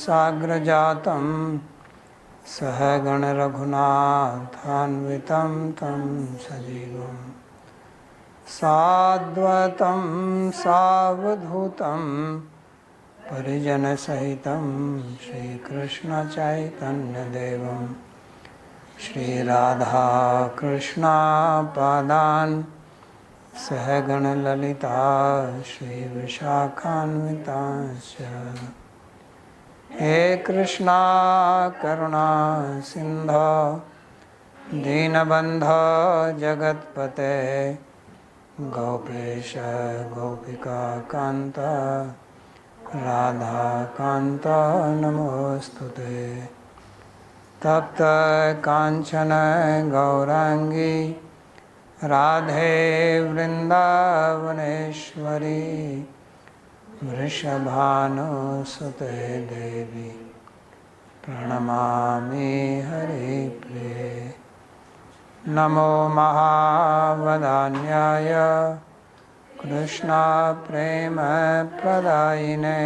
साग्रजातं सहगण रघुनाथान्वितं तं सजीवं साद्वतं सावधूतं परिजनसहितं श्रीकृष्ण चैतन्यदेवं श्रीराधा कृष्ण पादान् सहगण ललिता श्रीविशाखान्वितांश्च हे कृष्णा करुणा सिंधो दीनबन्धो जगत्पते गोपेश गोपिका कांत राधा कांत नमोस्तुते तप्त कांचन गौरांगी राधे वृंदावनेश्वरी वृषभानुसुते देवी प्रणमामि हरिप्रिये नमो महावदान्याय कृष्णा प्रेम प्रदायिने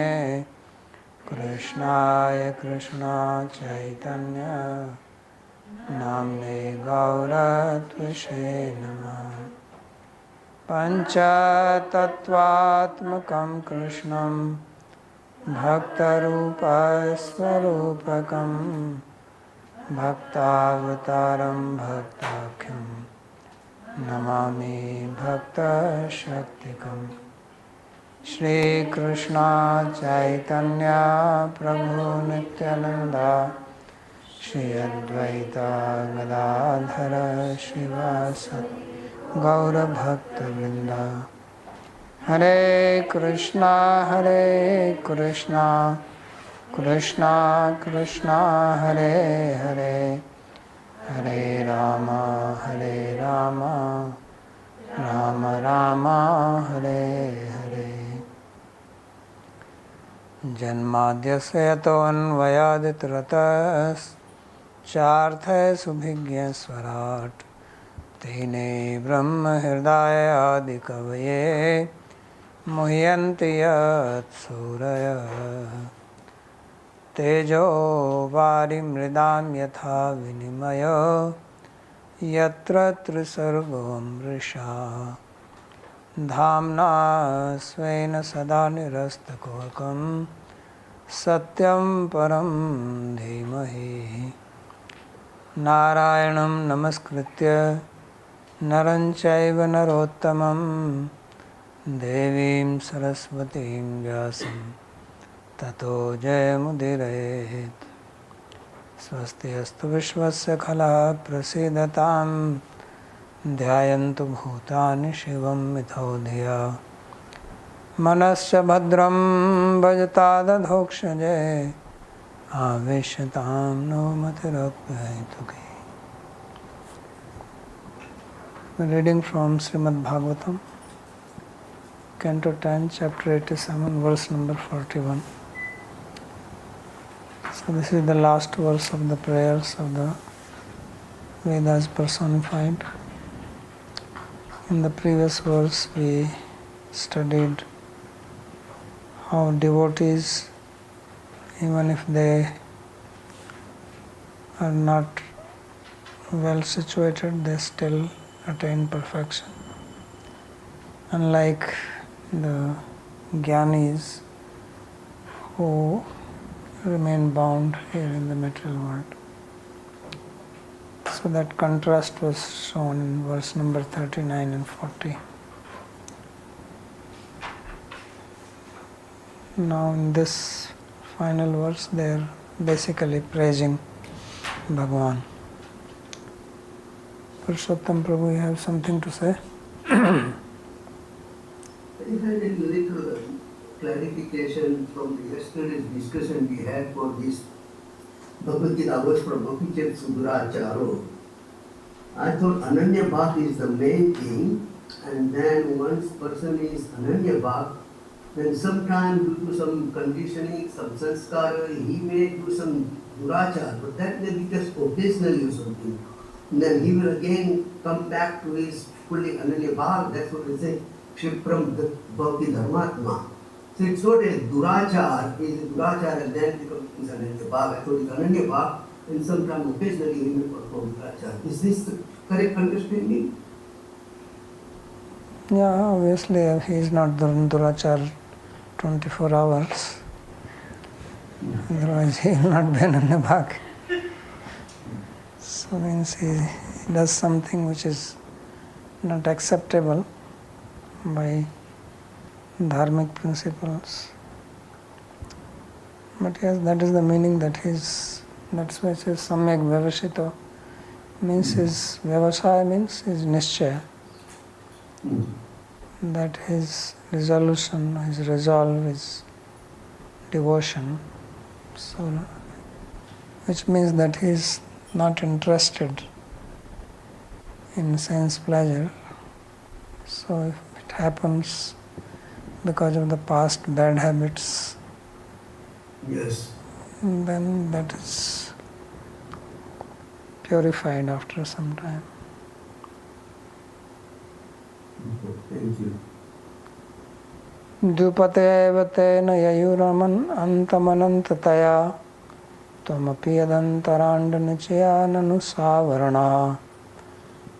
कृष्णाय कृष्णा चैतन्य नाम्ने गौरत्विषे नमः पञ्चतत्त्वात्मकं कृष्णं भक्तरूपस्वरूपकं भक्तावतारं भक्ताख्यं नमामि भक्तशक्तिकं श्रीकृष्ण चैतन्य प्रभु नित्यानंद श्री अद्वैता गदाधर श्रीवासदि गौरभक्तवृंद हरे कृष्णा कृष्णा कृष्णा हरे हरे हरे राम राम राम हरे हरे जन्माद्यस्य यतोऽन्वयादितरतश्चार्थेषुभिज्ञस्वराट् तेने ब्रह्म हृदय आदिकवये मुह्यन्ति यत्सूरयः तेजो वारिमृदां यथा विनिमयो यत्र त्रिसर्गो मृषा धाम्ना स्वेन सदा निरस्तकुहकं सत्यं परं धीमहि नारायणं नमस्कृत्य नरं चैव नरोत्तमं देवीं सरस्वतीं व्यासं ततो जयमुदीरयेत् स्वस्ति अस्तु विश्वस्य खलः प्रसीदतां ध्यायन्तु भूतानि शिवं मिथो धिया मनश्च भद्रं भजतादधोक्षजे आवेश्यतां no मतिरप्यहेतुके Reading from Śrīmad-Bhāgavatam, Canto 10, Chapter 87, verse number 41. So this is the last verse of the prayers of the Vedas personified. In the previous verse we studied how devotees, even if they are not well situated, they still attain perfection. Unlike the Jnanis who remain bound here in the material world. So that contrast was shown in verse number 39 and 40. Now in this final verse they are basically praising Bhagavan. Purushottam Prabhu, you have something to say? I had a little clarification from the yesterday's discussion we had for this Bhagavad Gita was from Bhakti Suduracharo. I thought Ananya Bhak is the main thing, and then once person is Ananya Bhak, then sometimes due to some conditioning, some sanskara, he may do some durachar, but that may be just occasionally or something. And then he will again come back to his fully Ananya Bhak. That's what we say, Kshipram Bhakti Dharmatma. So it's not a durachar, it is a durachar and then becomes ananya bhava. So it's ananya bhava and sometimes occasionally he may perform durachar. Is this the correct understanding? Yeah, obviously he is not doing durachar 24 hours. Otherwise he will not be ananya bhava. So means he does something which is not acceptable by dharmic principles. But yes, that is the meaning that that's why it says samyak vyavashito means his vyavasaya means his nishchaya. That his resolution, his resolve, his devotion. So, which means that he is not interested in sense pleasure. So if it happens because of the past bad habits, Yes. then that is purified after some time. Thank you. Dupate eva tena yayuraman antamanantataya tvamapi yadantarandanichyananu savarana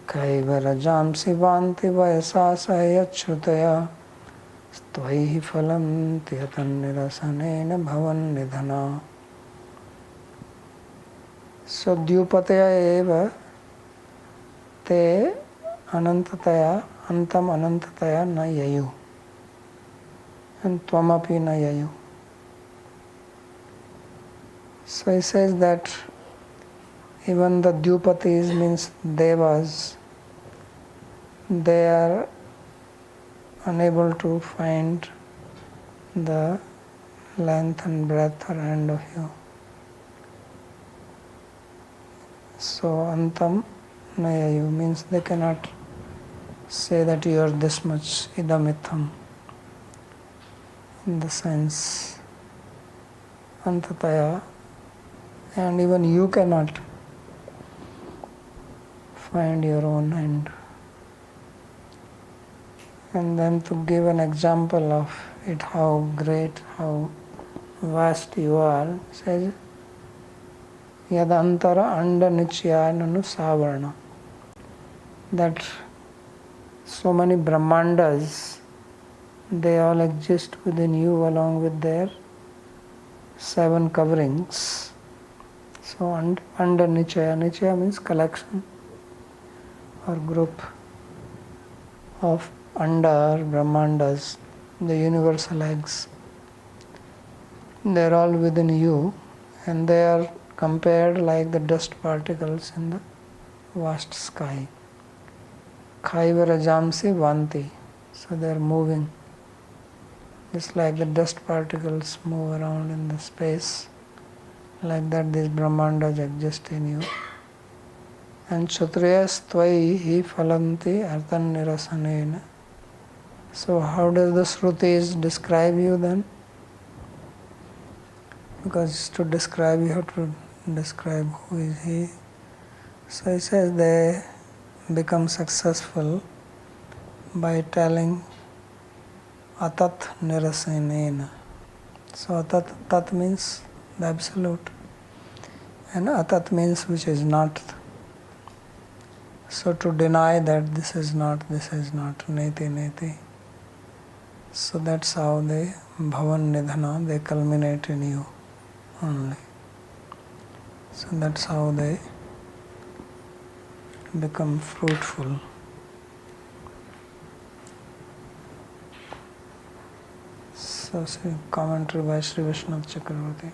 kaivarajam sivanti vayasa sayachrutaya stvaihi phalanti atannirasanena bhavan nidhana. So dupataya eva te anantataya antam anantataya na yayu and tvamapi na yayu. So he says that even the Dhyupatis means devas, they are unable to find the length and breadth or end of you. So antam nayayu means they cannot say that you are this much idamitham in the sense antataya, and even you cannot find your own end. And then to give an example of it, how great, how vast you are, says yadantara anda nichyananu savarna, that so many Brahmandas, they all exist within you along with their 7 coverings. So under nichaya, nichaya means collection or group of under Brahmandas, the universal eggs. They are all within you and they are compared like the dust particles in the vast sky. Kaivarajamsi vanti, so they are moving. Just like the dust particles move around in the space, like that these Brahmandas exist in you. And Kshatriyas tvaihi phalanti arthan nirasanena. So how does the Shrutis describe you then? Because to describe you have to describe who is he. So he says they become successful by telling atat nirasanena. So atat, tat means the absolute, and atat means which is not. So to deny that this is not, neti neti. So that's how they bhavan nidhana, they culminate in you only. So that's how they become fruitful. So commentary by Sri Vishnav Chakravarti.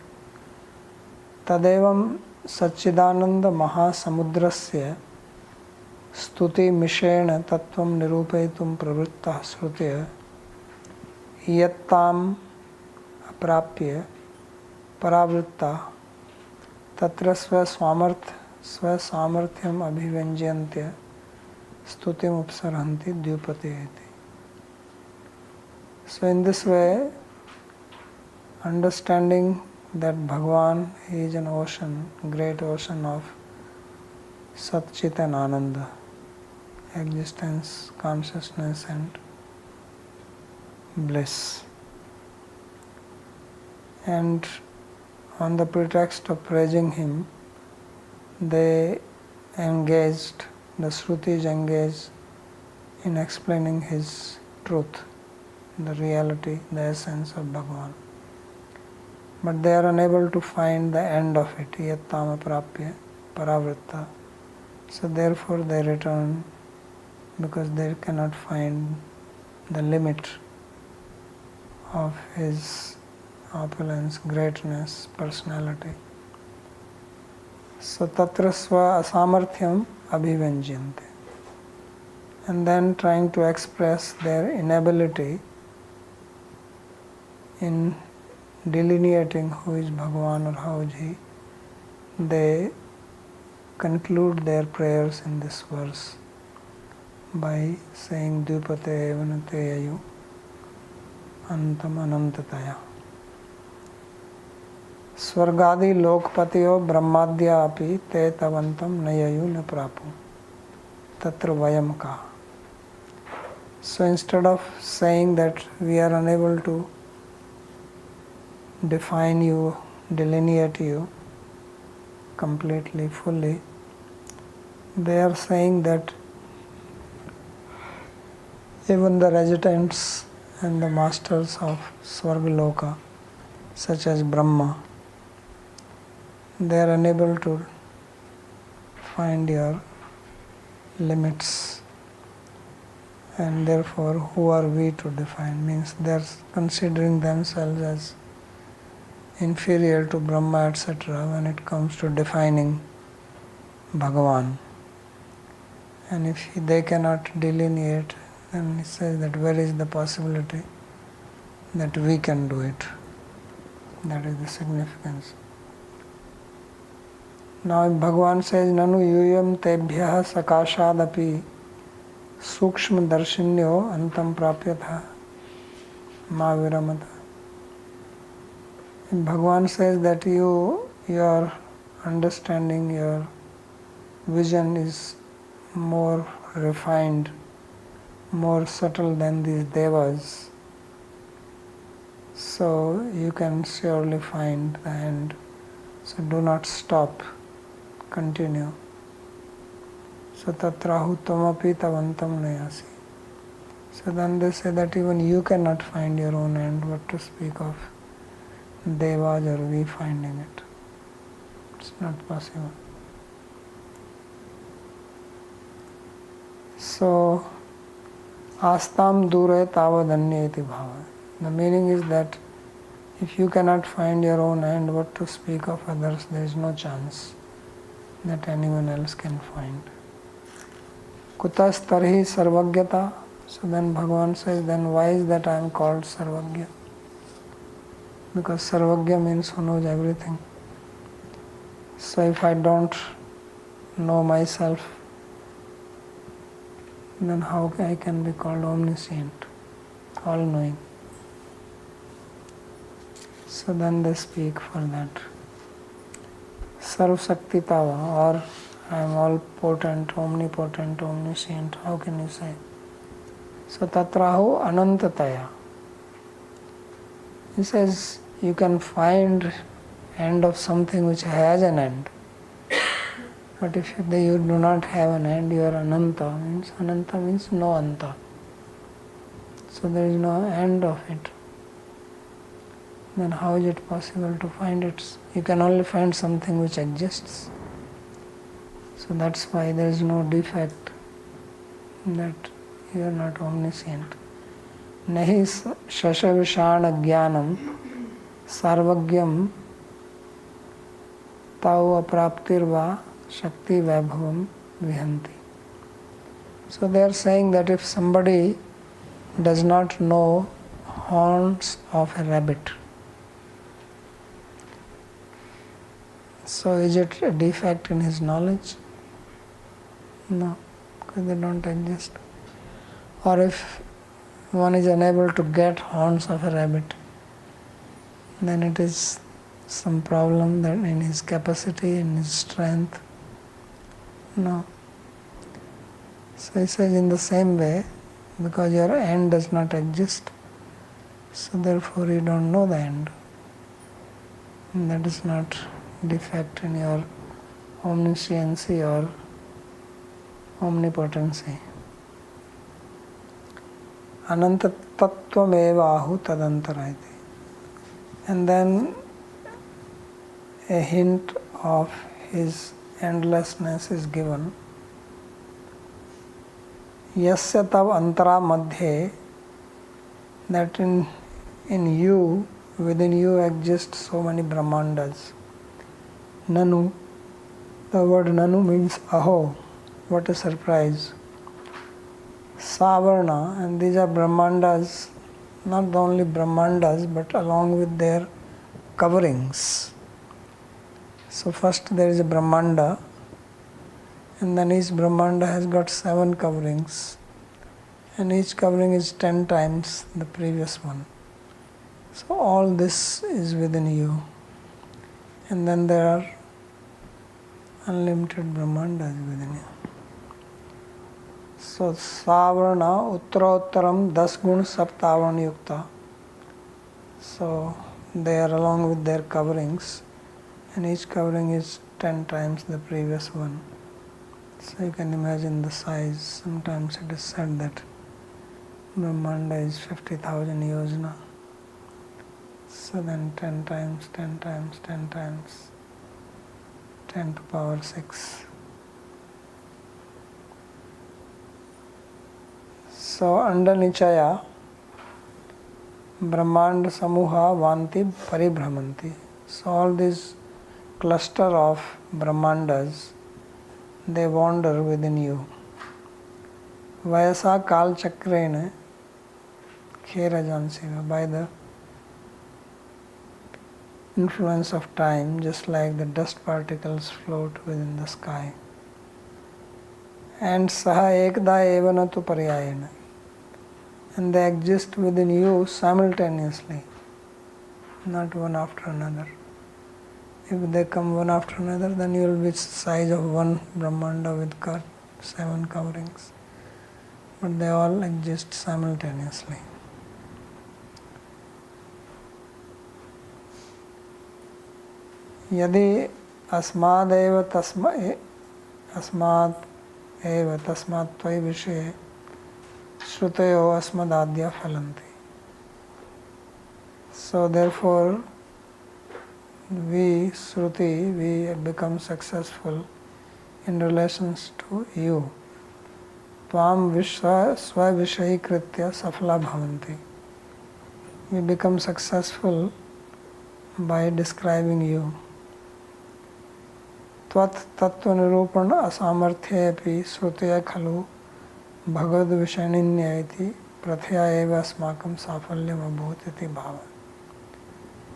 Tadevam Satchidananda Mahasamudrasya Stuti Mishena Tattvam Nirupaitum Pravritta Srutya Yattam Aprapya Paravritta Tatra Swasamarthyam Abhivanjyantya Stutim Upsaranti Dhyupateti. So in this way, understanding that Bhagavan is an ocean, great ocean of Sat Chit and Ananda, existence, consciousness and bliss. and on the pretext of praising him, the Shrutis engaged in explaining his truth, the reality, the essence of Bhagavan. But they are unable to find the end of it, yattama prapya paravritta. So therefore they return, because they cannot find the limit of his opulence, greatness, personality. So tatra sva asamarthyam abhivanjyante. And then trying to express their inability in delineating who is Bhagavan or how is he, they conclude their prayers in this verse by saying Dvipate evanate yayu antam anantataya. Swargadi lokpatiyo brahmadya api te tavantam nayayu na prapu tatra vayam ka. So instead of saying that we are unable to define you, delineate you completely, fully, they are saying that even the residents and the masters of Swargaloka, such as Brahma, they are unable to find your limits, and therefore who are we to define? Means they are considering themselves as inferior to Brahma, etc. when it comes to defining Bhagavan. And if they cannot delineate, then he says that where is the possibility that we can do it? That is the significance. Now if Bhagavan says, Nanu yuyam tebhyah sakashadapi sukshma darshinyo antam prapyatha ma viramata. If Bhagavan says that your understanding, your vision is more refined, more subtle than these devas, so you can surely find the end. So do not stop, continue. So tatrahu tamapi tavantam nayasi. So then they say that even you cannot find your own end, what to speak of devas or we finding it. It's not possible. So astam dure tavadanya iti bhava. The meaning is that if you cannot find your own end, what to speak of others? There is no chance that anyone else can find. Kutas tarhi sarvagyata. So then Bhagavan says, then why is that I am called Sarvagya? Because Sarvagya means who knows everything. So if I don't know myself, then how I can be called omniscient, all-knowing? So then they speak for that. Sarv Shakti Tava, or I am all potent, omnipotent, omniscient. How can you say? So Tatrahu Anantataya. He says you can find end of something which has an end. But if you do not have an end, you are Ananta. Ananta means no Anta. So there is no end of it. Then how is it possible to find it? You can only find something which exists. So that's why there is no defect that you are not omniscient. Nahi shashavishana jnanam sarvagyam tau apraptirva shakti vaibhavam vihanti. So they are saying that if somebody does not know horns of a rabbit, so is it a defect in his knowledge? No, because they don't exist. Or if one is unable to get horns of a rabbit, then it is some problem that in his capacity, in his strength. No. So he says in the same way, because your end does not exist, so therefore you don't know the end. That is not defect in your omnisciency or omnipotency. Ananta tattvam ahu tadantara iti. And then a hint of his endlessness is given. Yasya tav antara madhye, that in you, within you exist so many Brahmandas. Nanu, the word Nanu means aho, what a surprise. Savarna, and these are Brahmandas, not only Brahmandas but along with their coverings. So first there is a Brahmanda, and then each Brahmanda has got 7 coverings, and each covering is 10 times the previous one. So all this is within you, and then there are unlimited Brahmandas within you. So Savarna Uttarottaram 10 gun Saptavarna Yukta. So they are along with their coverings, and each covering is 10 times the previous one. So you can imagine the size. Sometimes it is said that Brahmanda is 50,000 yojana. So then 10 times, 10 times, 10 times, 10 to power 6. So under Nichaya, Brahmanda Samuha Vanti Paribhramanti. So all these cluster of Brahmandas, they wander within you. Vayasa Kal Chakrena Kherajansiva, by the influence of time, just like the dust particles float within the sky. And Saha Ekda Evanatu Paryayana, and they exist within you simultaneously, not one after another. If they come one after another, then you will be the size of one Brahmanda with 7 coverings. But they all exist simultaneously. Yadi asmad eva tasmat tvai vishe shrutayo asmadadya phalanti. So therefore, we become successful in relations to you. Tvam vishwa swavishayi kritya safala bhavanti. We become successful by describing you. Tvat tattva nirupana asamarthya api srutya khalu bhagavad vishaninya iti prathya eva asmakam safalyam abhut iti bhava.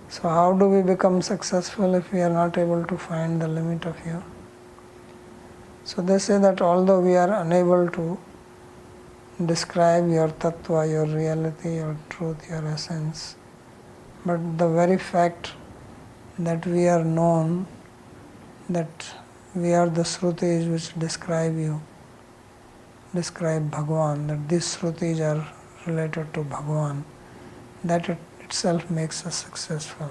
So how do we become successful if we are not able to find the limit of you? So they say that although we are unable to describe your tattva, your reality, your truth, your essence, but the very fact that we are known, that we are the Shrutis which describe you, describe Bhagavan, that these Shrutis are related to Bhagavan, that itself makes us successful.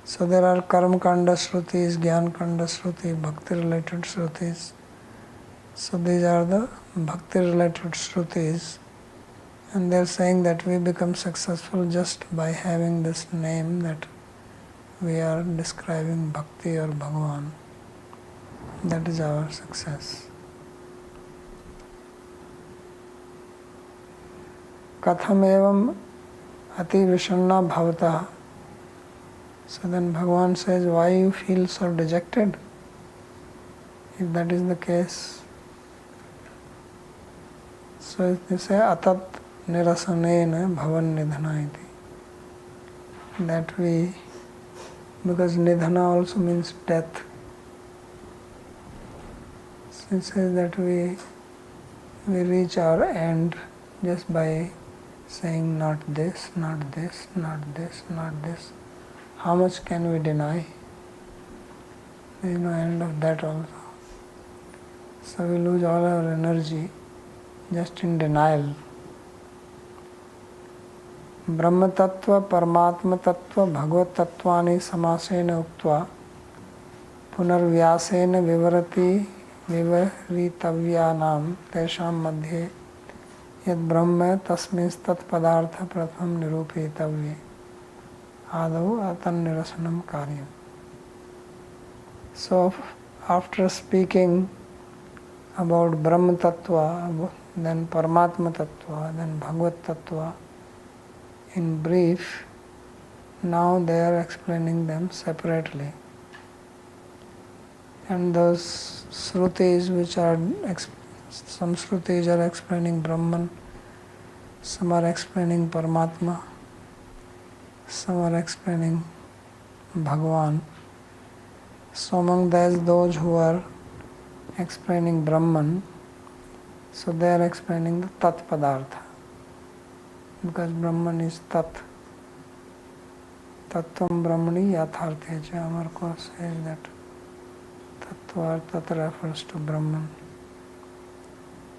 So there are Karma Kanda Shrutis, Gyan Kanda Shruti, Bhakti related Shrutis. So these are the Bhakti related Shrutis, and they are saying that we become successful just by having this name, that we are describing Bhakti or Bhagavan. That is our success. Katham evam ati vishanna bhavata. So then Bhagavan says, why you feel so dejected? If that is the case. So they say, atat nirasanena bhavan nidhana iti. That we, because nidhana also means death. So it says that we reach our end just by saying not this, not this, not this, not this. How much can we deny? There is no end of that also. So we lose all our energy just in denial. ब्रह्म तत्व परमात्म तत्व भगवत तत्वानि समासेन उक्त्वा पुनर्व्यासेन विवरितव्यानां तेषां मध्ये यद् ब्रह्म तस्मिंस्तत् पदार्थ प्रथमं निरूपितव्ये आदौ अतन्निरसनं कार्यम्. So after speaking about Brahma Tattva, then Paramatma Tattva, then Bhagavat Tattva in brief, now they are explaining them separately. And those Shrutis which are, some Shrutis are explaining Brahman, some are explaining Paramatma, some are explaining Bhagavan. So among those who are explaining Brahman, so they are explaining the Tat Padartha, because Brahman is Tat. Tattvam Brahmani Yatharthecha. Amar Ko says that Tattva or Tat refers to Brahman.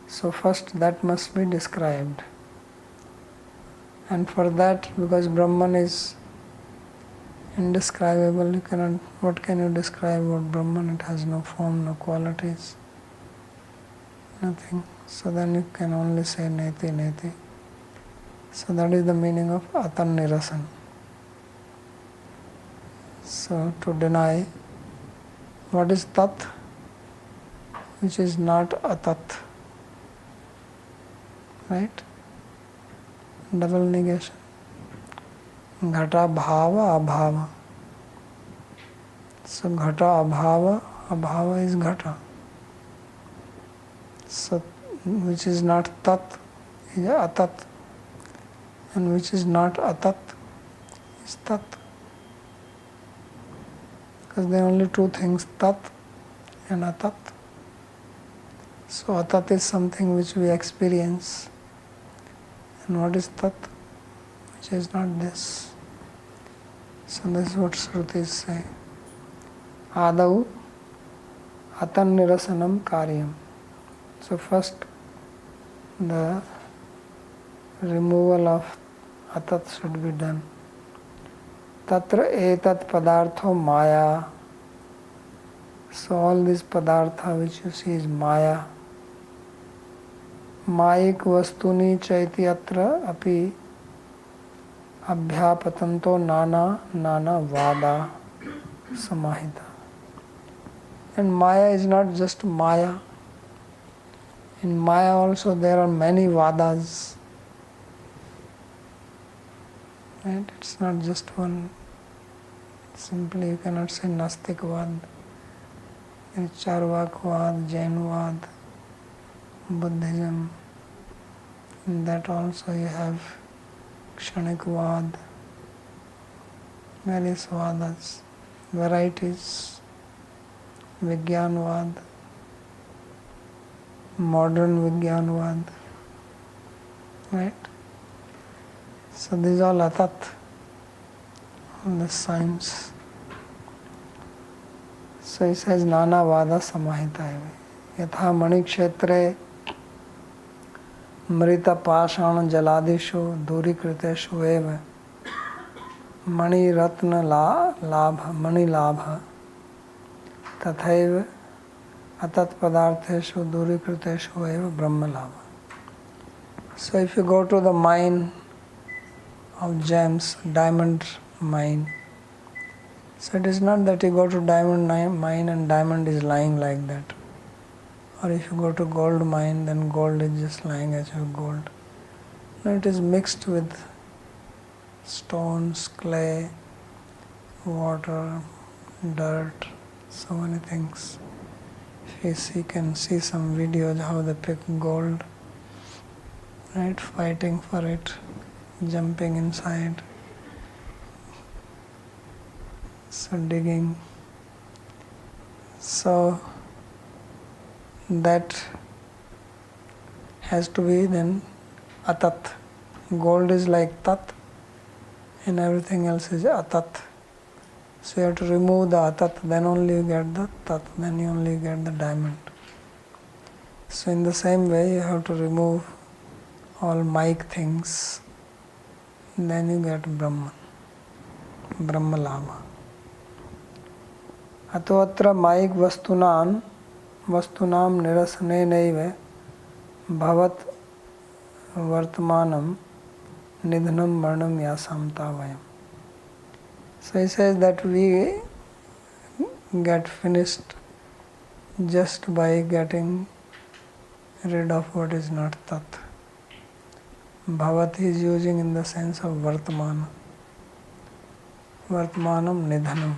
So first that must be described. And for that, because Brahman is indescribable, you cannot, what can you describe about Brahman? It has no form, no qualities, nothing. So then you can only say Neti Neti. So that is the meaning of Atan Nirasan. So to deny what is Tat, which is not Atat, right? Double negation. Ghata bhava abhava. So ghata abhava is ghata. So which is not tat is atat, and which is not atat is tat. Because there are only two things, tat and atat. So atat is something which we experience. And what is tat? Which is not this. So this is what Shrutis say. Adau atan nirasanam karyam. So first the removal of atat should be done. Tatra etat padartho maya. So all this padartha which you see is maya. Mayik vastuni chaiti atra api abhyapatanto nana vada samahita. And Maya is not just Maya. In Maya also there are many vadas. Right? It's not just one. Simply you cannot say Nastikvad. There is Charvakvad, Jainvad, Buddhism. In that also you have Kshanikvad, various vadas, varieties, Vigyanvad, modern Vigyanvad, right? So these all atat, all the science. So he says Nana Vada Samahita. Yatha Mani Kshetre Mrita Pashana Jaladishu Durikriteshu Eva Mani Ratna Labha Mani Labha Tathaiva Atat Padartheshu Durikriteshu Eva Brahma Labha. So if you go to the mine of gems, diamond mine, so it is not that you go to diamond mine and diamond is lying like that. Or if you go to gold mine, then gold is just lying as your gold. No, it is mixed with stones, clay, water, dirt, so many things. If you can see some videos how they pick gold, right, fighting for it, jumping inside, so digging. So that has to be then atat. Gold is like tat and everything else is atat. So you have to remove the atat, then only you get the tat, then you only get the diamond. So in the same way you have to remove all mic things, then you get Brahman, Brahmalabha. अतो अत्र mic वस्तूनां निरसनेनैव भवत् वर्तमानं निधनं मरणं यासां तावयम्. So he says that we get finished just by getting rid of what is not tat. Bhavat is using in the sense of Vartamana. Vartamanam Nidhanam.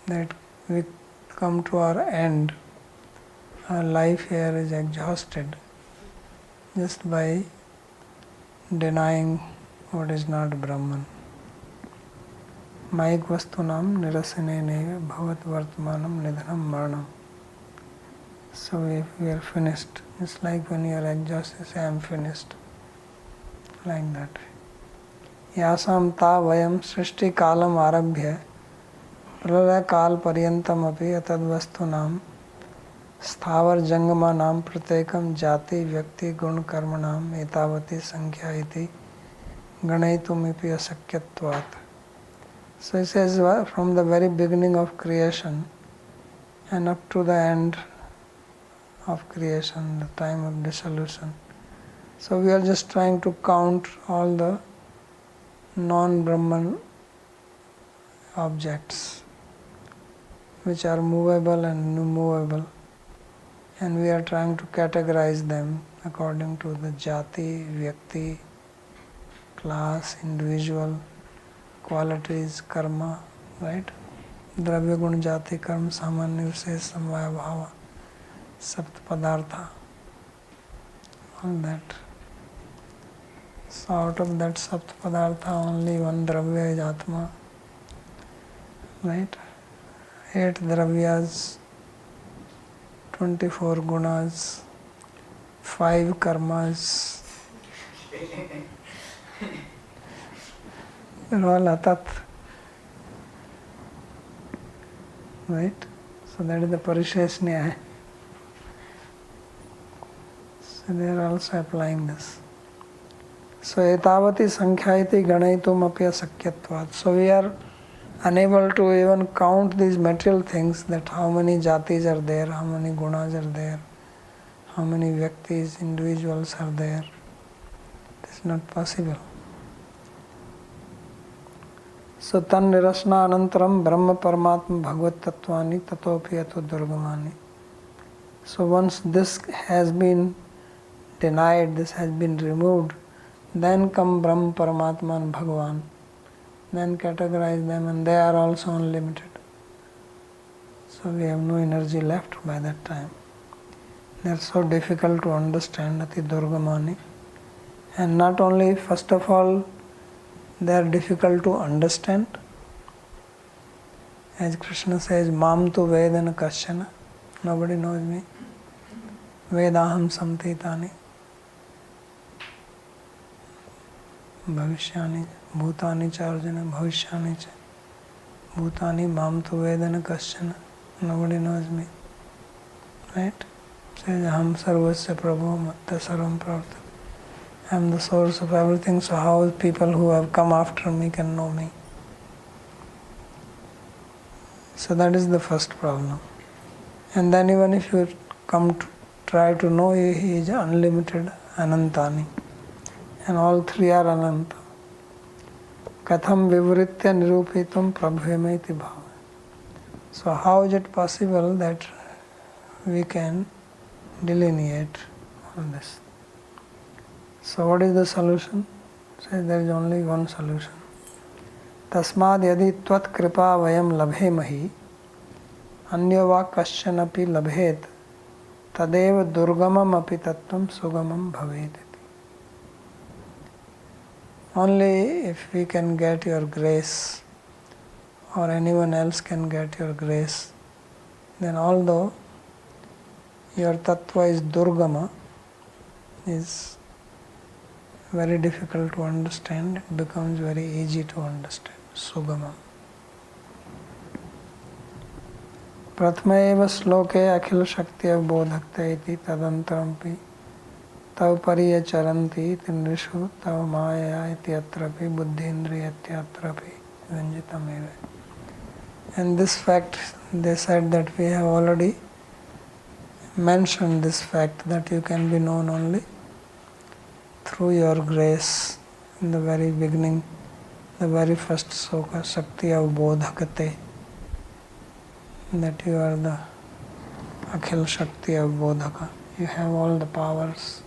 That we come to our end. Our life here is exhausted just by denying what is not Brahman. Maik vastunam nirasaneneva bhavat vartamanam nidhanam maranam. So if we are finished, it's like when you are exhausted, say I am finished. Like that. Yasam ta vayam srishti kalam arabhya pralaya kal paryantam api atadvastunam स्थावर जंगमानां प्रत्येकम जाति व्यक्ति गुण कर्मणाम एतावती संख्या इति गणयितुमिपि अशक्यत्वात्. So it says from the very beginning of creation and up to the end of creation, the time of dissolution. So we are just trying to count all the non-Brahman objects which are movable and immovable, and we are trying to categorize them according to the jati, vyakti, class, individual, qualities, karma, right? Dravya gun jati karma samanya visesh samvaya bhava, sapt padartha, all that. So out of that sapt padartha only one dravya is atma, right? 8 dravyas, 24 gunas, 5 karmas. They're all atat. Right? So that is the Parisheshnyaya. So they are also applying this. So etavati sankhyaiti ganaitum apya sakyatvat. So we are unable to even count these material things, that how many jatis are there, how many gunas are there, how many vyaktis, individuals are there. It is not possible. So tan nirasna anantaram brahma paramatma bhagavat tattvani tatopi ato durgamani. So once this has been denied, this has been removed, then come Brahma Paramatma and Bhagavan. Then categorize them, and they are also unlimited. So we have no energy left by that time. They are so difficult to understand, ati durgamani. And not only, first of all, they are difficult to understand. As Krishna says, Mam tu vedana kasyana. Nobody knows me. Vedaham samtitani. Bhavishyani. Bhutani charjana. Bhavishyani cha. Bhutani mam tu vedana kasyana. Nobody knows me. Right? Says, Aham sarvasya prabhu matta sarvam pravartati. I am the source of everything, so how people who have come after me can know me? So that is the first problem. And then even if you come to try to know, he is unlimited, anantani. And all three are ananta. Katham vivritya nirupitum prabhvema iti bhava. So how is it possible that we can delineate all this? So what is the solution? Says there is only one solution. Tasmad yadi tvat kripa vayam labhemahi anyo va kasyana api labhet tadeva durgamam api tattvam sugamam bhavet. Only if we can get your grace, or anyone else can get your grace, then although your tattva is durgama, is very difficult to understand, it becomes very easy to understand. Sugama. Prathama eva sloke akhil shakti bodhakta iti tadantarampi तव परियचरन्ति तिनृषु तव मायया इत्यत्रापि बुद्धीन्द्रिय इत्यत्रापि व्यञ्जितमेव. And this fact, they said that we have already mentioned this fact that you can be known only through your grace in the very beginning, the very first sloka, Shakti of Bodhakate, that you are the Akhil Shakti of Bodhaka. You have all the powers.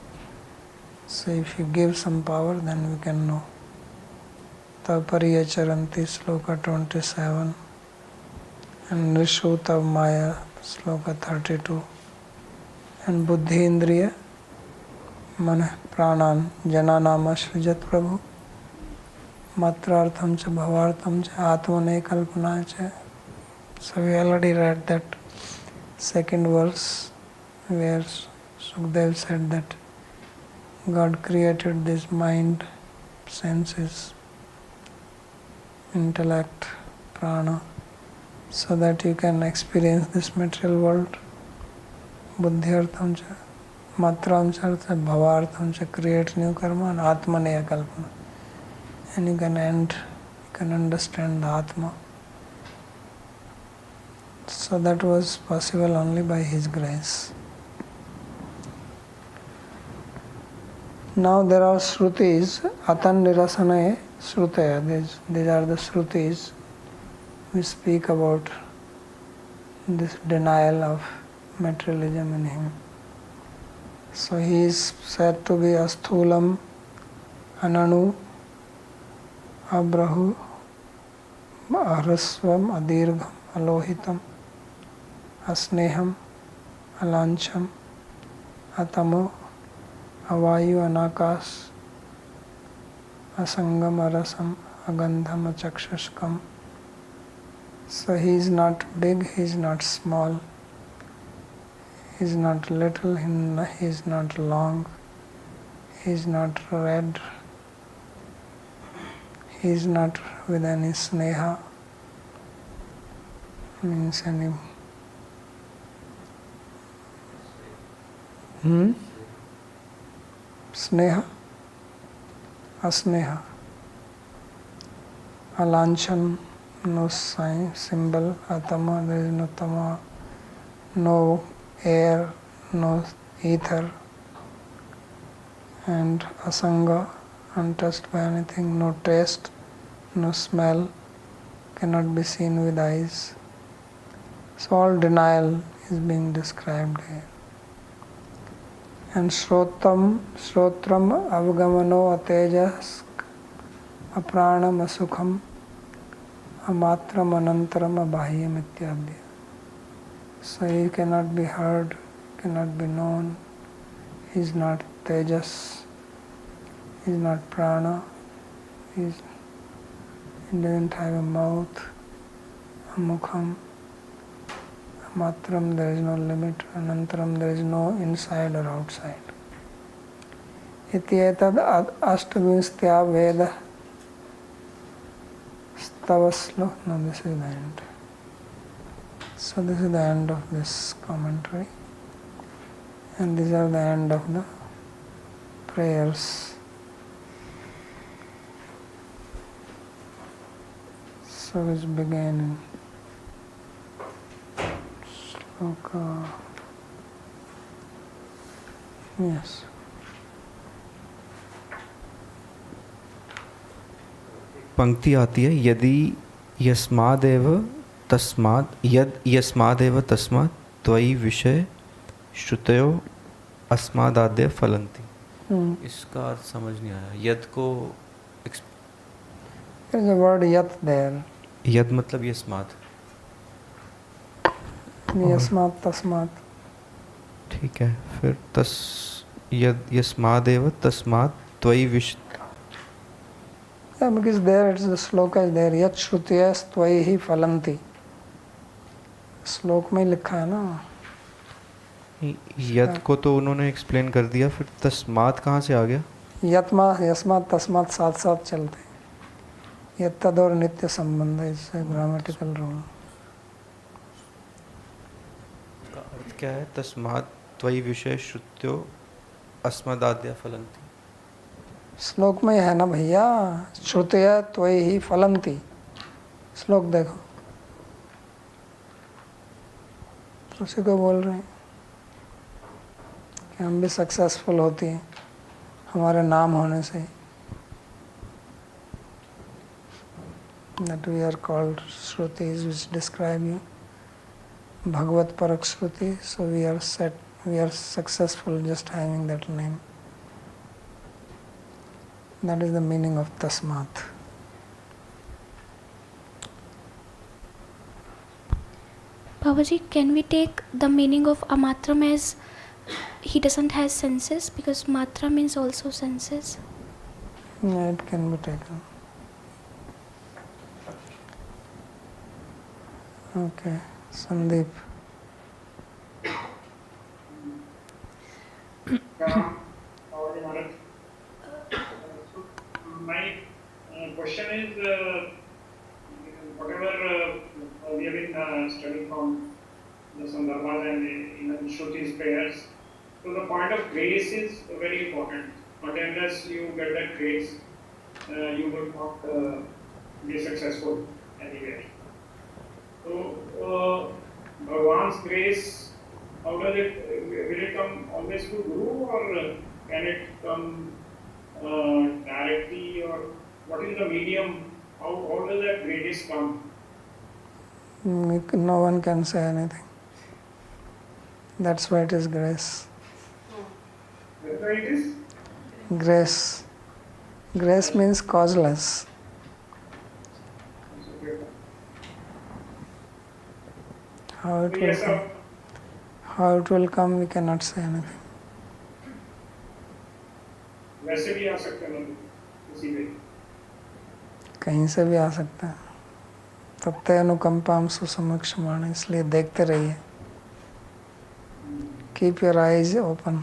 So if you give some power, then we can know. Tapariyacharanti sloka 27 and Rishuta Maya sloka 32 and Buddhi Indriya Mana Pranan Jananama Srijat Prabhu Matrartham cha Bhavartham cha Atmane Kalpana cha. So we already read that second verse where Sukdev said that God created this mind, senses, intellect, prana, so that you can experience this material world. Buddhyartham cha, matram cha, bhavartham cha, create new karma, and atmaneya kalpana. And you can understand the Atma. So that was possible only by His grace. Now there are Shrutis, Atan Nirasane Shrutaya. These are the Shrutis. We speak about this denial of materialism in him. So he is said to be Asthulam, Ananu, Abrahu, Ahrasvam, Adirgham, Alohitam, Asneham, Alancham, Atamo, Avayu, Anakas, Asangam, Arasam, Agandham, Achakshashkam. So he is not big, he is not small, he is not little, he is not long, he is not red, he is not with any sneha, means any sneha, asneha, alanchan, no sign, symbol, atama, there is no tama, no air, no ether, and asanga, untouched by anything, no taste, no smell, cannot be seen with eyes. So all denial is being described here. And Shrotram Avgamano Atejas Apranam Asukham Amatram Anantaram Abhahyam Ityabhya. So he cannot be heard, cannot be known, he is not Tejas, he is not Prana, he doesn't have a mouth, a Mukham, Matram, there is no limit, Anantaram, there is no inside or outside. Ityetad Ashtavinstya Veda Stavaslo. No, this is the end. So this is the end of this commentary. And these are the end of the prayers. So it's beginning. Sloka. Yes. पंक्ति आती है यदि यस्मादेव तस्मात् यद यस्मादेव तस्मात् त्वयि विषय श्रुतयो अस्मादाद्य फलन्ति. इसका अर्थ समझ नहीं आया. यद को There is a word yat there. यद मतलब यस्मात्. यस्मात् तस्मात्. ठीक है. फिर तस यद यस्मादेव तस्मात् त्वयि विषय. Yeah, because there it's the sloka is there. Yat shrutiyas tvaihi falanti. श्लोक में ही लिखा है ना. यद को तो उन्होंने एक्सप्लेन कर दिया. फिर तस्मात् कहाँ से आ गया? यत्मा यस्मात् तस्मात् साथ साथ चलते. यत्तद और नित्य संबंध है. इससे ग्रामेटिकल रूल. अर्थ क्या है? तस्मात् त्वयि विषय श्रुत्यो अस्मदाद्या फलन्ति. श्लोक में है ना भैया, श्रुतया त्वयि ही फलंती. श्लोक देखो, तो उसी को बोल रहे हैं कि हम भी सक्सेसफुल होती हैं हमारे नाम होने से. That we are called Shrutis which describe you. Bhagavat Parak Shruti, so we are successful just having that name. That is the meaning of Tasmat. Babaji, can we take the meaning of Amatram as he doesn't have senses? Because Matra means also senses. Yeah, it can be taken. Okay, Sandeep. My question is, whatever we have been studying from the Sandarbhas and in Shruti's prayers, so the point of grace is very important. But unless you get that grace, you will not be successful anywhere. So, Bhagwan's grace, how does it, will it come always through Guru, or can it come directly, or what is the medium? How does that grace come? No one can say anything. That's why it is grace. That's why it is? Grace. Grace means causeless. How it will come? How it will come, we cannot say anything. वैसे भी आ सकते हैं किसी भी. कहीं से भी आ सकता है. तत्ते अनुकंपाम सुसमक्षमाण, इसलिए देखते रहिए. Keep your eyes open.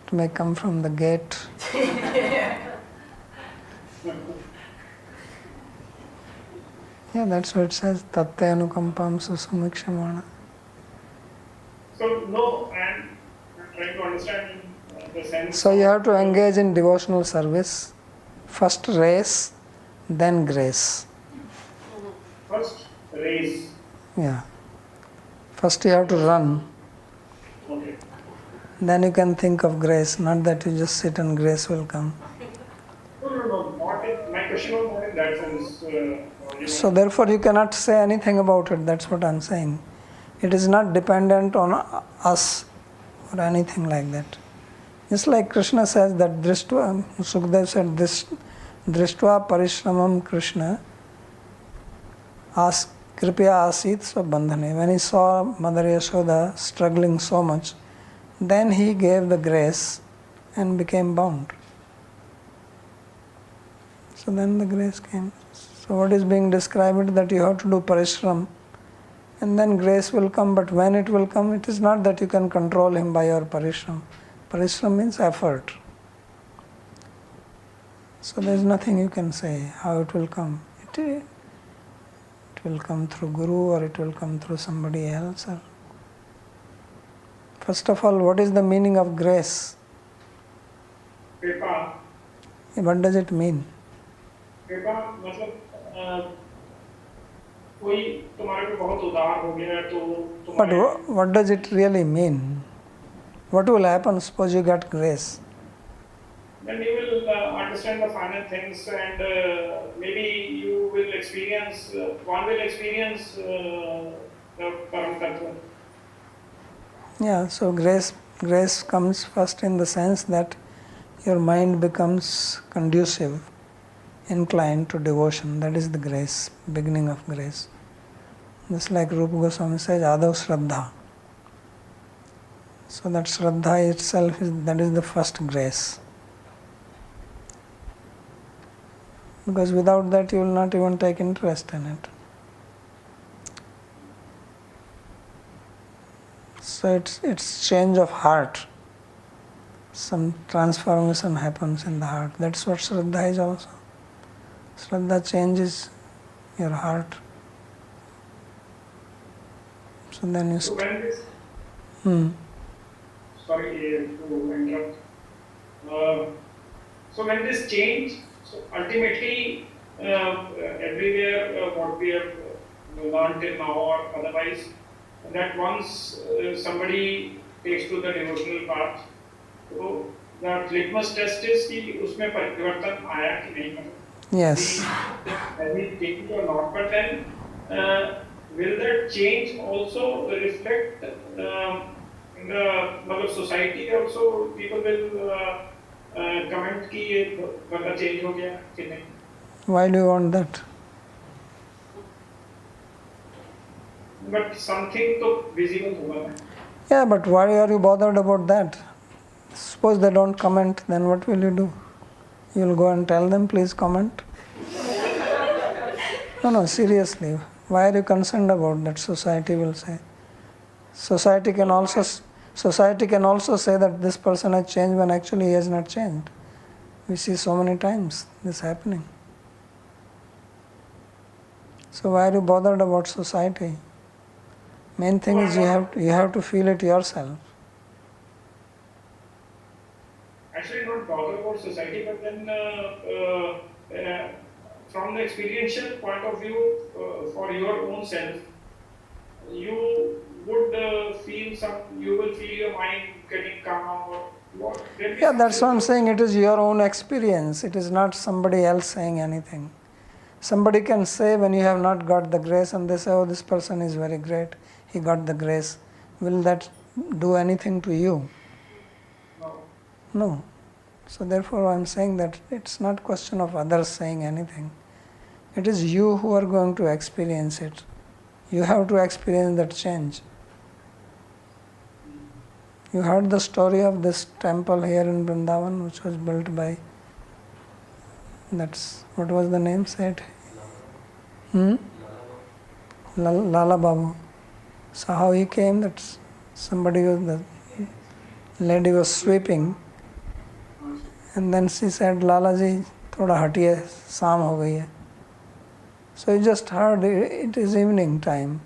It may come from the gate. Yeah, that's what it says. Tatte anukampam susamikshamaṇa. So, no, and I'm trying to understand the sense. So you have to engage in devotional service. First race, then grace. First, race. Yeah. First you have to run. Okay. Then you can think of grace. Not that you just sit and grace will come. No. My question was not in that sense. So therefore you cannot say anything about it. That's what I'm saying. It is not dependent on us or anything like that. Just like Krishna says that Drishtva, Sukdev said this, Drishtva Parishramam Krishna Kripya Asit Svabandhane. When he saw Mother Yashoda struggling so much, then he gave the grace and became bound. So then the grace came. So what is being described is that you have to do parishram and then grace will come. But when it will come, it is not that you can control him by your parishram. Parishram means effort. So there is nothing you can say how it will come. It will come through Guru or it will come through somebody else. Or first of all, what is the meaning of grace? Kripa. What does it mean? कृपा मतलब कोई तुम्हारे पे बहुत उदार हो गया तो But what does it really mean? What will happen? Suppose you get grace. then you will understand the final things, and maybe you will experience, one will experience the Param Tattva. Yeah, so grace comes first in the sense that your mind becomes conducive, inclined to devotion. That is the grace, beginning of grace. Just like Rupa Goswami says, Adav Shraddha. So that Shraddha itself that is the first grace. Because without that you will not even take interest in it. So it's change of heart. Some transformation happens in the heart. That's what Shraddha is also. Shraddha changes your heart. So then you So when this, sorry to interrupt. So when this change, so ultimately everywhere what we have learned till now or otherwise, that once somebody takes to the devotional path, so the litmus test is कि उसमें परिवर्तन आया कि नहीं मतलब. Yes. Has he changed or not? But then will that change also reflect in the मतलब society also people will comment कि ये बंदा change हो गया कि नहीं. Why do you want that? But something तो visible होगा ना. Yeah, but why are you bothered about that? Suppose they don't comment, then what will you do? You'll go and tell them, please comment? No, seriously. Why are you concerned about that? Society will say. Society can also say that this person has changed when actually he has not changed. We see so many times this happening. So why are you bothered about society? Main thing is you have to feel it yourself. Actually, not bother about society, but then from the experiential point of view, for your own self, you would you will feel your mind getting calm or what? Yeah, that's what I'm saying. It is your own experience. It is not somebody else saying anything. Somebody can say when you have not got the grace and they say, oh, this person is very great, he got the grace. Will that do anything to you? No. No. So therefore I'm saying that it's not question of others saying anything. It is you who are going to experience it. You have to experience that change. You heard the story of this temple here in Vrindavan which was built by, what was the name said? Lala Babu. So how he came, the lady was sweeping and then she said, Lala ji, thoda hatiye, shaam ho gayi hai. So he just heard it is evening time.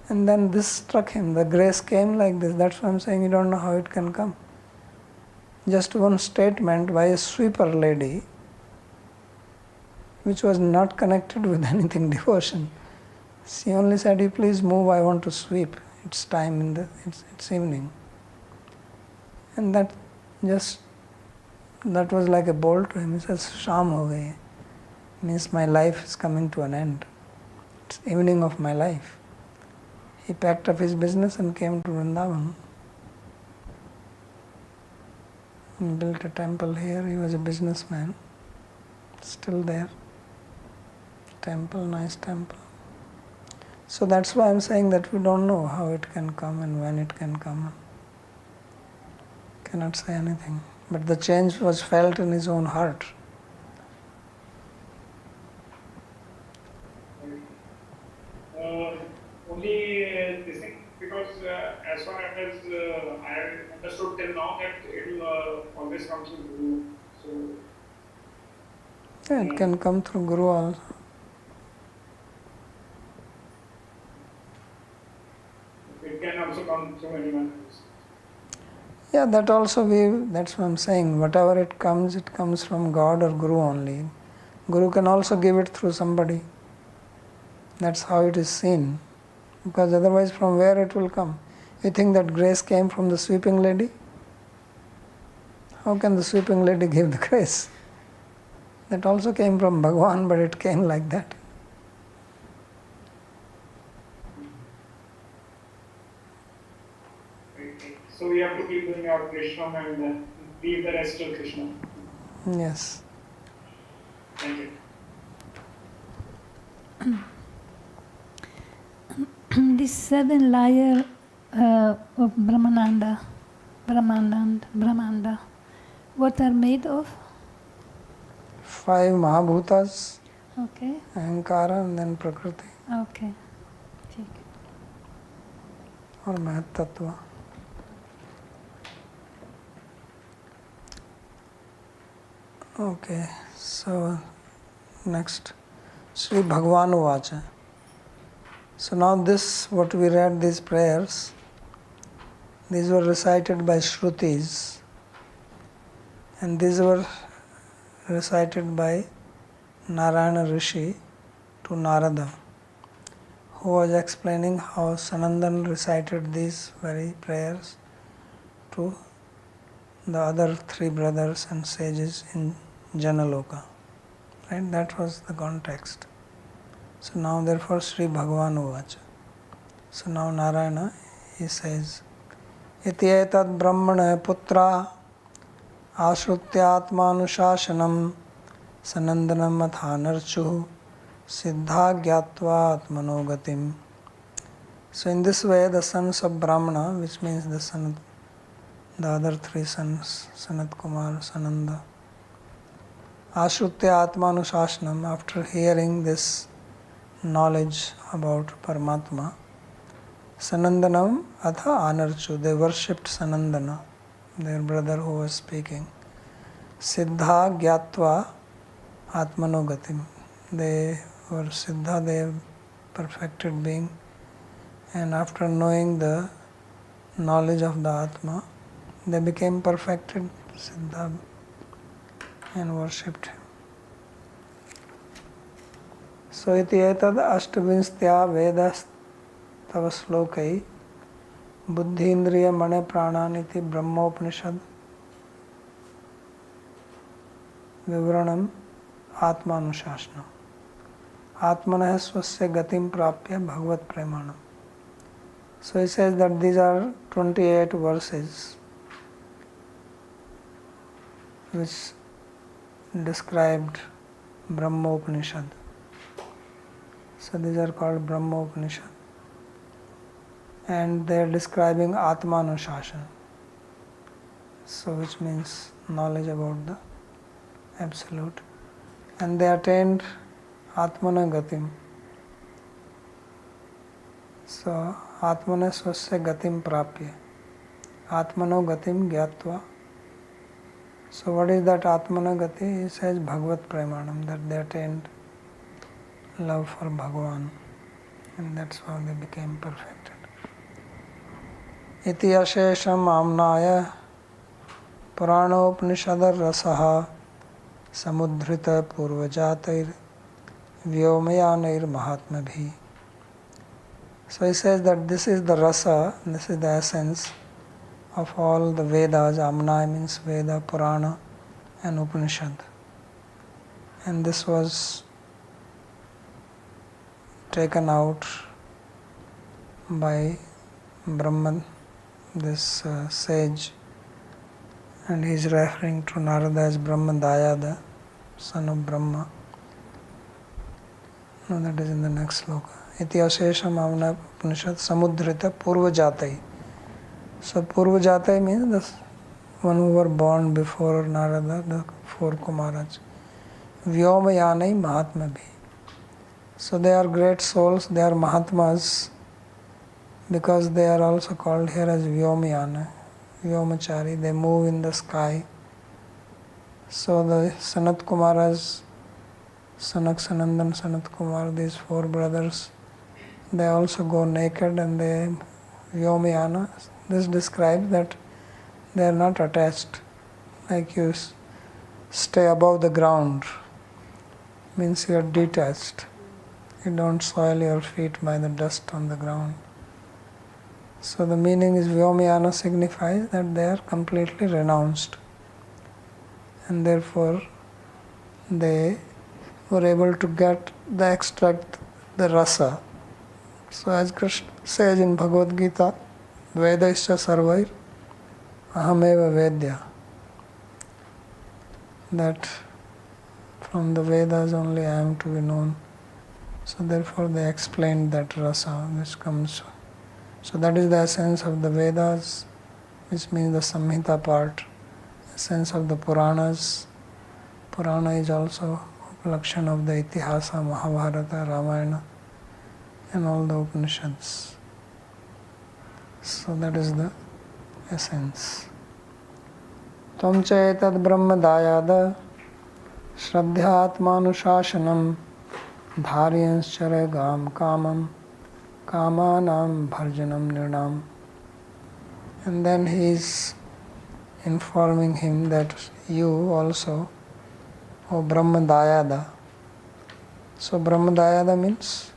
And then this struck him, the grace came like this. That's why I'm saying you don't know how it can come. Just one statement by a sweeper lady, which was not connected with anything devotion. She only said, you please move, I want to sweep. It's time, it's evening. And that was like a bolt to him. He says, Sham ho gayi. Means my life is coming to an end. It's evening of my life. He packed up his business and came to Vrindavan. He built a temple here. He was a businessman. Still there. Temple, nice temple. So that's why I'm saying that we don't know how it can come and when it can come. Cannot say anything. But the change was felt in his own heart. Only this thing, because as far as I have understood till now that it will always come through Guru. So Yeah, it can come through Guru also. it can also come through anyone else. Yeah, that's what I'm saying. Whatever it comes from God or Guru only. Guru can also give it through somebody. That's how it is seen. Because otherwise from where it will come? You think that grace came from the sweeping lady? How can the sweeping lady give the grace? That also came from Bhagavan, but it came like that. So we have to keep doing our Krishna and leave the rest to Krishna. Yes. Thank you. This 7 layer of Brahmanda, what are made of? 5 Mahabhutas, Okay, Ahankara and then Prakriti okay. ठीक है. or Mahat Tattva. Okay, so next, Sri Bhagavan Vacha. So now this, what we read, these prayers, These were recited by Shrutis, and these were recited by Narayana Rishi to Narada, who was explaining how Sanandan recited these very prayers to the other three brothers and sages in Janaloka. Right? That was the context. So now therefore Sri Bhagavan Uvacha. So now Narayana, he says, Iti etad brahmana putra ashrutyatmanushashanam sanandanam athanarchuhu siddha gyatva atmanogatim. So in this way the sons of Brahmana, which means the other three sons, Sanat Kumar, Sananda, Ashrutya Atmanushashanam, after hearing this knowledge about Paramatma, Sanandanam Atha Anarchu, they worshipped Sanandana, their brother who was speaking. Siddha Gyatva Atmanogatim, they were Siddha, they perfected being, and after knowing the knowledge of the Atma, they became perfected Siddha and worshipped him. So iti etad ashtavinstya vedas tava slokai buddhindriya mane prananiti brahmopanishad vivranam atmanushasana atmanah swasya gatim prapya bhagavat premanam. So he says that these are 28 verses which described Brahma Upanishad. So these are called Brahma Upanishad. And they are describing Atmanushasana. So which means knowledge about the Absolute. And they attained Atmana Gatim. So Atmana Swasya Gatim Prapya. Atmano Gatim Gyatva. So what is that Atmana Gati? He says Bhagavat Premanam, that they attained love for Bhagavan, and that's how they became perfected. Iti ashesham amnaya Puranopanishadar rasaha samudhrita purvajatair vyomyanair mahatmabhi. So he says that this is the rasa, this is the essence of all the Vedas. Amnaya means Veda, Purana and Upanishad. And this was taken out by Brahman, this sage, and he is referring to Narada as Brahma Dayada, son of Brahma. No, that is in the next sloka. Iti ashesham amna Upanishad samudhrita purvajatai. So purvajatai means the one who were born before Narada, the four Kumaras. Vyomayanai Mahatmabhi. So they are great souls, they are Mahatmas, because they are also called here as Vyomayana, Vyomachari, they move in the sky. So the Sanat Kumaras, Sanak Sanandan, Sanat Kumar, these four brothers, they also go naked and they Vyomayana. This describes that they are not attached, like you stay above the ground, means you are detached. You don't soil your feet by the dust on the ground. So the meaning is Vyomayana signifies that they are completely renounced, and therefore they were able to get the extract, the rasa. So as Krishna says in Bhagavad Gita, Vedaisya sarvair ahameva vedya, that from the Vedas only I am to be known. So therefore they explained that rasa which comes. So that is the essence of the Vedas, which means the Samhita part, essence of the Puranas. Purana is also Lakshan of the Itihasa, Mahabharata, Ramayana and all the Upanishads. So that is the essence. Tvam cha etad brahma dayada shraddhyatmanushasanam dharyanschare gam kamam kamanam bharjanam nirnam. And then he is informing him that you also, O Brahmadayada. So Brahmadayada means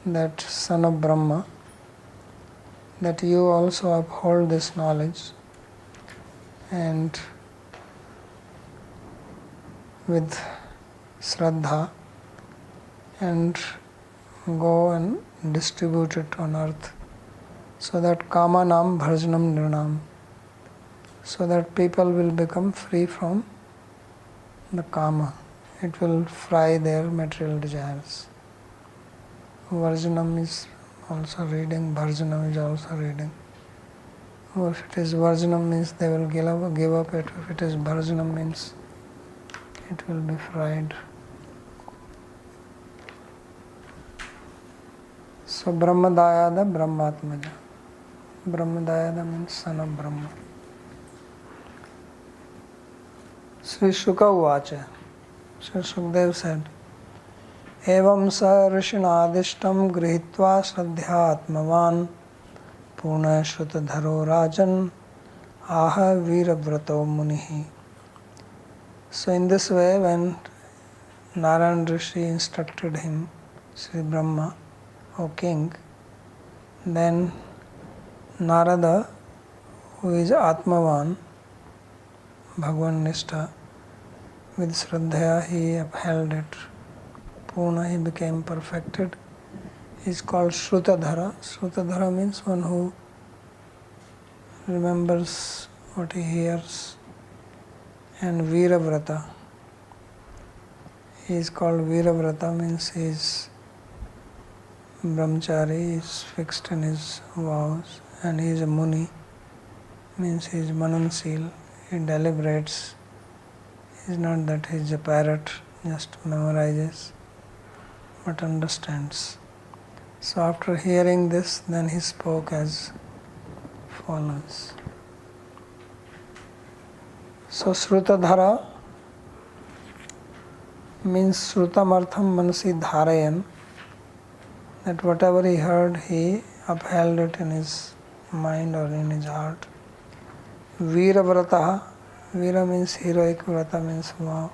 that son of Brahma, that you also uphold this knowledge and with Shraddha and go and distribute it on earth, so that Kamanam Bharjanam Nirnam, so that people will become free from the Kama. It will fry their material desires. Varjanam is also reading, Bharjanam is also reading. Or if it is Varjanam means they will give up it. If it is Bharjanam means it will be fried. So Brahmadayada Brahmatmaja. Brahmadayada means son of Brahma. Sri Shuka Uvacha. Sri Sukdev said, Evam sa rishinadishtam grihitva shraddhyatmavan purna shrutadharo rajan aha virabrato munihi. So in this way, when Narayan Rishi instructed him, Sri Brahma, O king, then Narada, who is Atmavan, Bhagwan Nishtha, with Shraddha he upheld it. Purna, he became perfected. He is called Shrutadhara. Shrutadhara means one who remembers what he hears. And Viravrata. He is called Viravrata, means he is Brahmachari, he is fixed in his vows. And he is a Muni, means he is Manansil, he deliberates. He is not that he is a parrot, just memorizes, but understands. So after hearing this, then he spoke as follows. So Shrutadhara means Shrutamartham Manasi Dharayan, that whatever he heard, he upheld it in his mind or in his heart. Viravrataha, Vira means heroic, Vrata means vow.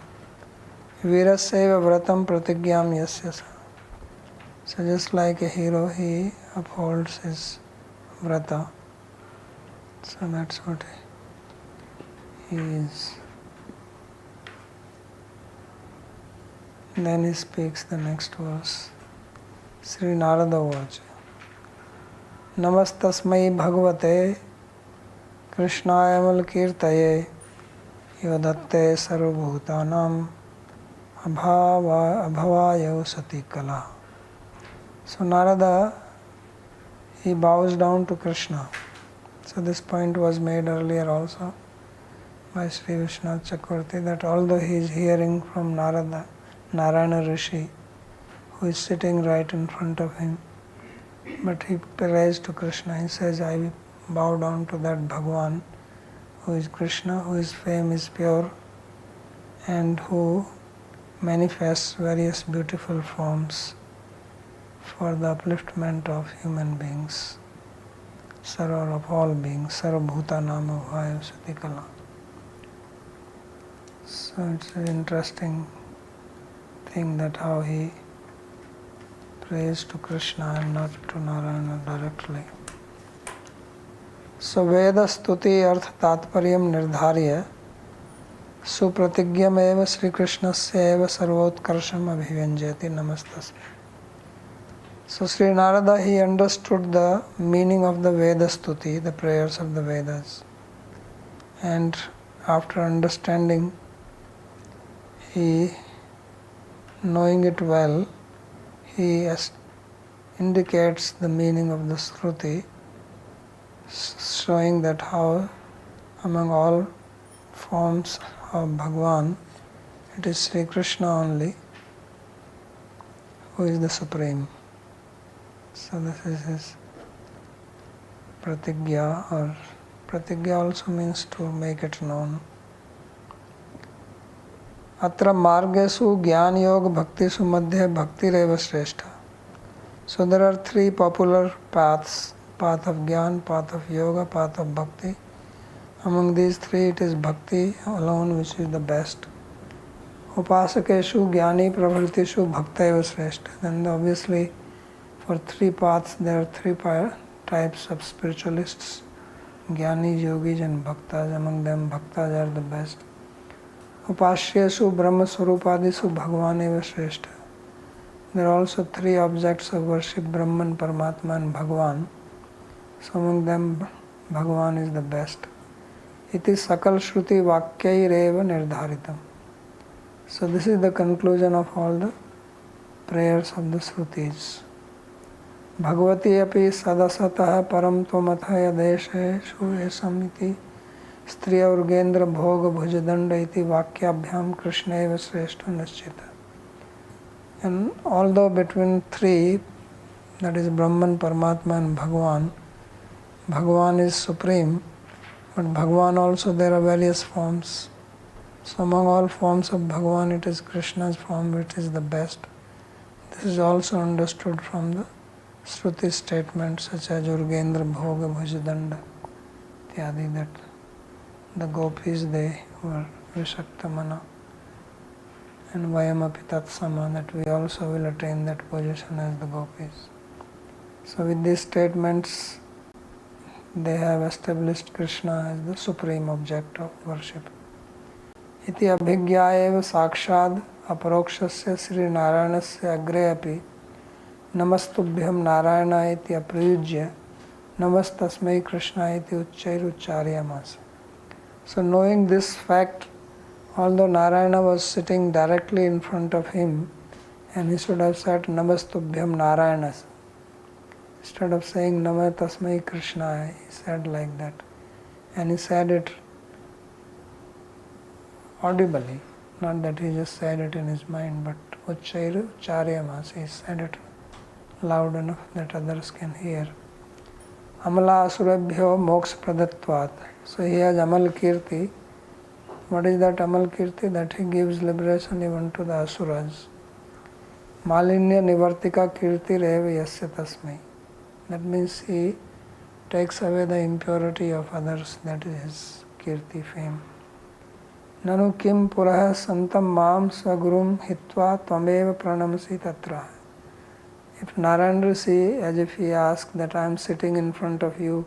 Viraseva Vratam Pratigyam Yasyasa. So just like a hero, he upholds his Vrata. So that's what he is. Then he speaks the next verse. Sri Narada Vacha. Namastasmai Bhagavate Krishnaya Malkirtaye Yodatte Sarvabhutanam Abhavaya Sati Kala. So Narada, he bows down to Krishna. So this point was made earlier also by Sri Vishwanath Chakravarti, that although he is hearing from Narayana Rishi, who is sitting right in front of him, but he prays to Krishna. He says, I bow down to that Bhagwan, who is Krishna, whose fame is pure, and who manifests various beautiful forms for the upliftment of human beings, Sarva of all beings, Sarvabhuta Nama Bhaya Satikala. So it's an interesting thing that how he prays to Krishna and not to Narayana directly. So Veda Stuti Artha Tatparyam Nirdharya Supratigyam eva Sri Krishnasya eva Sarvotkarsham Abhivanjati Namastasmi. So Sri Narada, he understood the meaning of the Veda Stuti, the prayers of the Vedas. And after understanding, he, knowing it well, he indicates the meaning of the Shruti, showing that how among all forms of Bhagwan, it is Sri Krishna only who is the Supreme. So this is his pratigya, or pratigya also means to make it known. Atra margesu jnana yoga bhaktisu madhya bhaktireva shrestha. So there are three popular paths path of Gyan, path of Yoga, path of Bhakti. Among these three, it is Bhakti alone which is the best. Upasakeshu Jnani Pravritishu Bhaktaiva Sreshta. Then obviously for three paths there are three types of spiritualists. Jnanis, Yogis and Bhaktas. Among them Bhaktas are the best. Upashyeshu Brahma Swarupadisu Bhagwaneva Sreshta. There are also three objects of worship, Brahman, Paramatma and Bhagwan. So among them Bhagwan is the best. Iti Sakal Shruti Vakyaireva Nirdharitam. So this is the conclusion of all the prayers of the Shrutis. Bhagavati api sadasatah param tvamatha yadeshe shuvesam iti striya urgendra bhoga bhujadanda iti vakyabhyam krishna eva sreshta nischita. And although between three, that is Brahman, Paramatma and Bhagwan, Bhagwan is supreme, but Bhagwan also there are various forms. So among all forms of Bhagwan, it is Krishna's form which is the best. This is also understood from the Shruti statements such as Urgendra Bhoga Bhujadanda Ityadi, that the gopis they were Vishaktamana, and Vayamapi Tatsama, that we also will attain that position as the gopis. So with these statements, they have established Krishna as the supreme object of worship. Iti abhigya eva sakshad aparokshasya Sri Narayanasya agre api namastubhyam Narayana iti apriyujya namastasmai Krishna iti uchcharyamasa. So knowing this fact, although Narayana was sitting directly in front of him, and he should have said namastubhyam Narayanas, instead of saying Nama Tasmai Krishna, he said like that. And he said it audibly, not that he just said it in his mind, but Uchcharyamasa, he said it loud enough that others can hear. Amala Asurabhyo Moksha Pradatvat. So he has Amal Kirti. What is that Amal Kirti? That he gives liberation even to the Asuras. Malinya Nivartika Kirti Reva Yasya Tasmai. That means he takes away the impurity of others, that is his Kirti, fame. Nanu kim purah santam mam swagurum hitva tvameva pranamasi tatra. If Narayana Rishi, as if he asked that I am sitting in front of you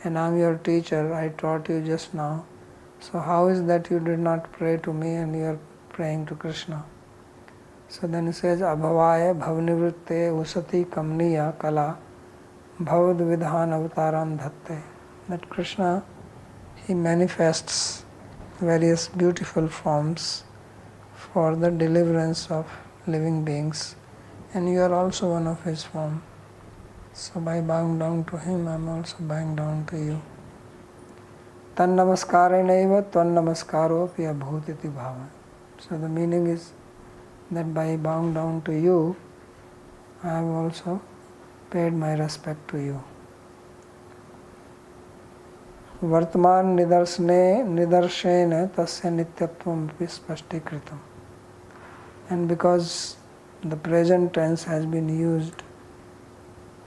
and I am your teacher, I taught you just now, so how is that you did not pray to me and you are praying to Krishna? So then he says, Abhavaya bhavnivritte usati kamniya kala bhavad vidhan avataram dhatte. That Krishna, he manifests various beautiful forms for the deliverance of living beings, and you are also one of his form. So by bowing down to him, I am also bowing down to you. Tan namaskarenaiva tvan namaskaro pi abhutiti bhava. So the meaning is that by bowing down to you, I have also paid my respect to you. Vartman nidarshena tasya nityatvam api spashtikritam. And because the present tense has been used,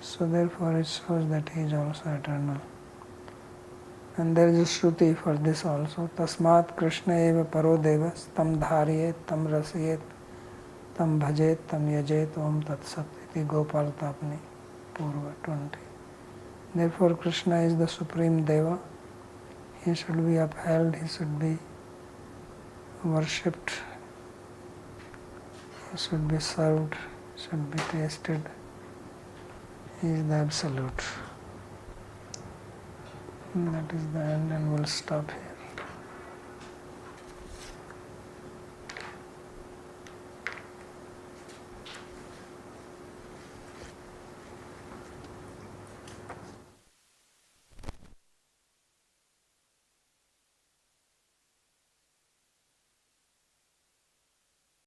so therefore it shows that he is also eternal. And there is a Shruti for this also. Tasmat Krishna eva paro devas tam dharyet tam rasiyet tam bhajet tam yajet om tatsat iti Gopal Tapani Purva 20. Therefore Krishna is the supreme Deva. He should be upheld, he should be worshipped, he should be served, should be tasted. He is the absolute. And that is the end, and we'll stop here.